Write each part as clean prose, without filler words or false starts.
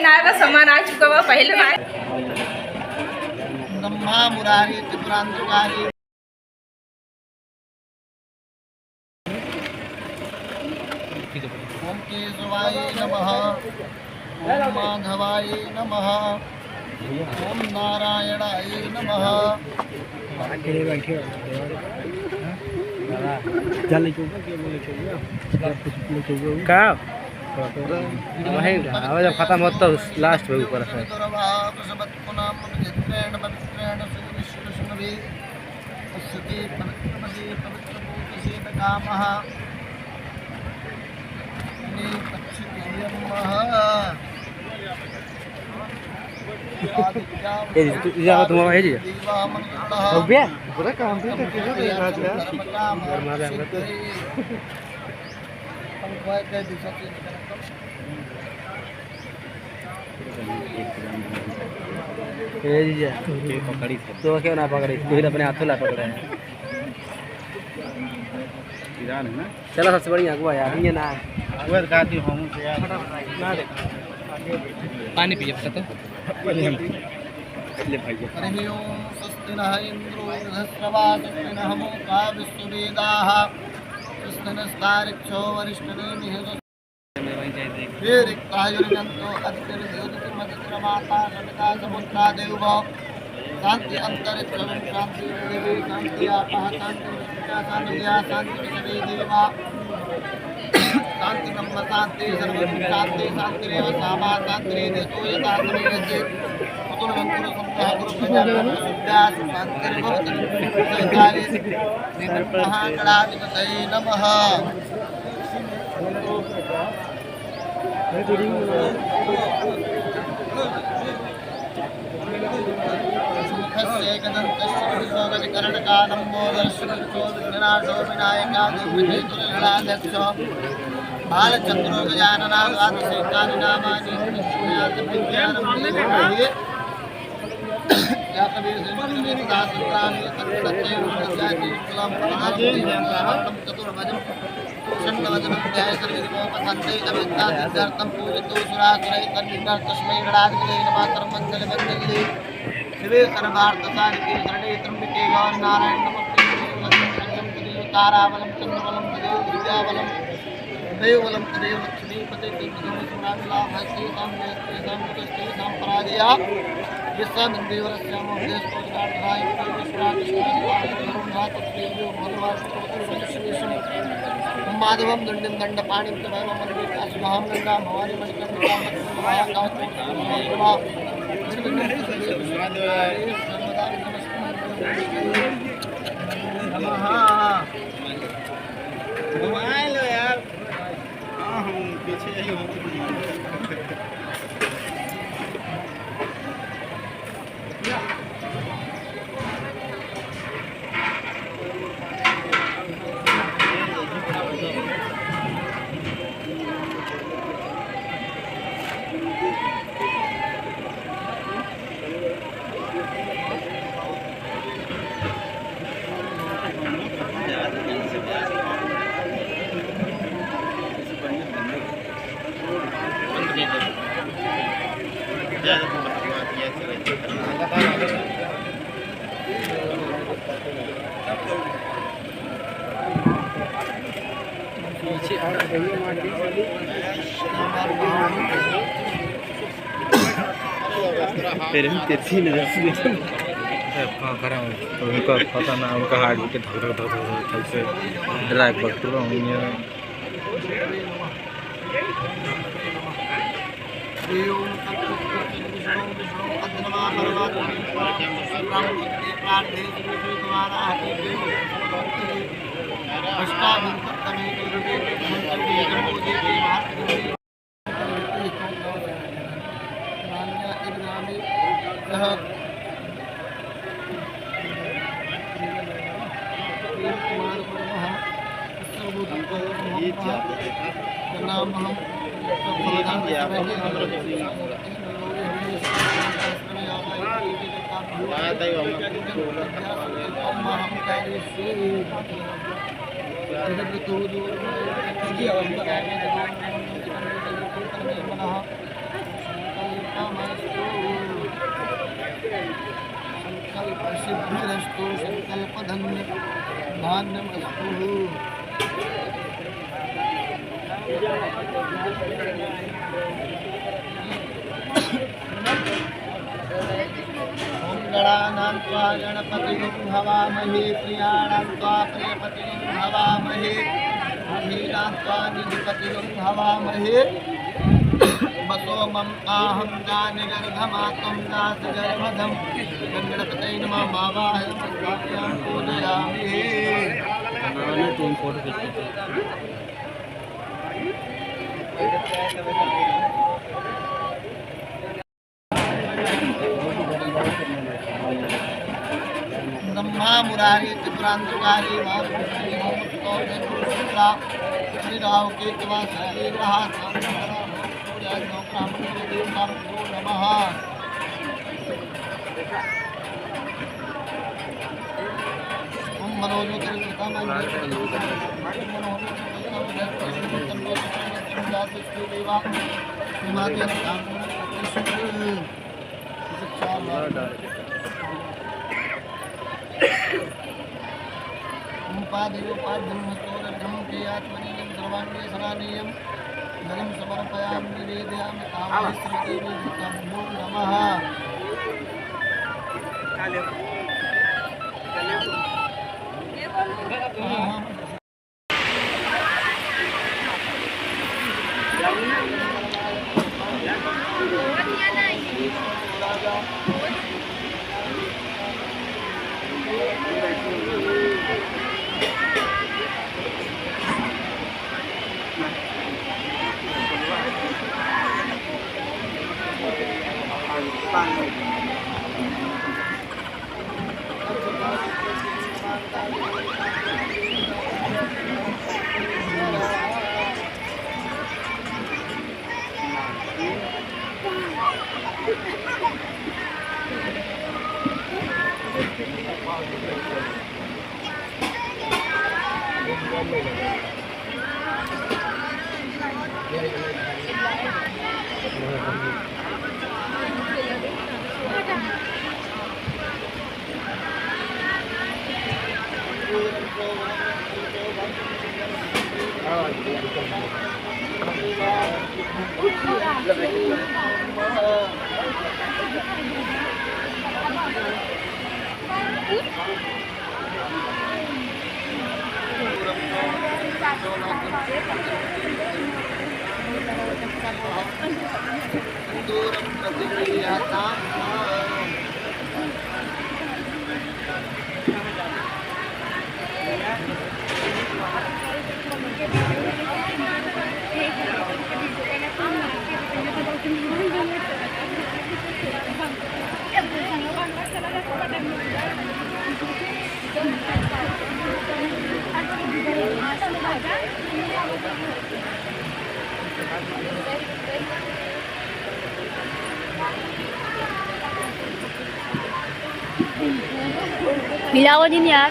नाग का सामान आ चुका हुआ पहले नाग ब्रह्मा मुरारी त्रिपुरांतकारी ओम केशवाय नमः, ओम माधवाय नमः, ओम नारायणाय नमः। आवाज खत्म होता लास्ट में ऊपर है तुम्हारा है जी हो गया पूरा काम भी तो किसी ने रहा पकड़ी तो क्यों ना पकड़ी तू ही अपने हाथों ला पकड़ा है चलो सबसे बढ़िया अगुआ यार ये ना पानी पिए पता तो हरि ओम स्वस्ति नः इंद्रो वृहस्पतिः स्वस्ति नः मूका विश्ववेदाः स्वस्ति नस्तारिक्षो वरिष्ठनेमिः हे रिक्तायुर्यन्तो अधिकर्योतिर्मधिक्रमाता सविता समुद्रा देव शांति अंतरिक्षं शांति देवी शांति आपः शांति विष्णुजा शांतिया शांति विष्णु देवा शांति ब्रह्म शांति सर्वं शांति शांतिरेव सामा शांतिरेव यथा समेयते कुतुरवन्तु संतः गुरुप्रजापतिः सुद्यास शांतिर्भवति सैताले महागणाधिपतये नमः। बालचंद्रो गजानना द्वादशेतानि नामानि शिवे सर्वार्थसाधिके शरणे त्र्यंबके गौरी नारायण नमस्ते ताराबलं चंद्रबलं तदेव विद्याबलं देवबलं तदेव लक्ष्मीपते भक्ति पराजया माधवं दंडं दंडपाणिं तवैवं गंगा भवानी मणिकर्णिका मोबाइल यार हम पीछे उनका पता ना उनका हार्ट बीट धक धक धक धक से ड्राइव करते संकल्प सिद्धिरस्तु संकल्प धान्यमस्तु। ओम गणानां त्वा गणपतिं हवामहे प्रियाणां त्वा प्रियपतिं हवामहे अधीनां त्वा निधिपतिं हवामहे बसो मम आहं दानिगर्भमातं दासगर्भधं गणपतये नमः मावाहं स्वाभ्यां पूजयामि। तुम फोटो खींचते ब्रह्मा मुरारी त्रिपुरांतकारी श्री राव के नमः। ओम उपादेवोपाध्यं क्रियात्मनीयं सर्वाङ्गे सनानीयं जलं समर्पयामि निवेदयामि कामं श्रीदेवी नमो नमः। मिलाओ दिन यार।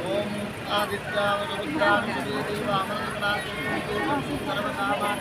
ओम आदित्याय रुद्राय देवाय सर्वकामा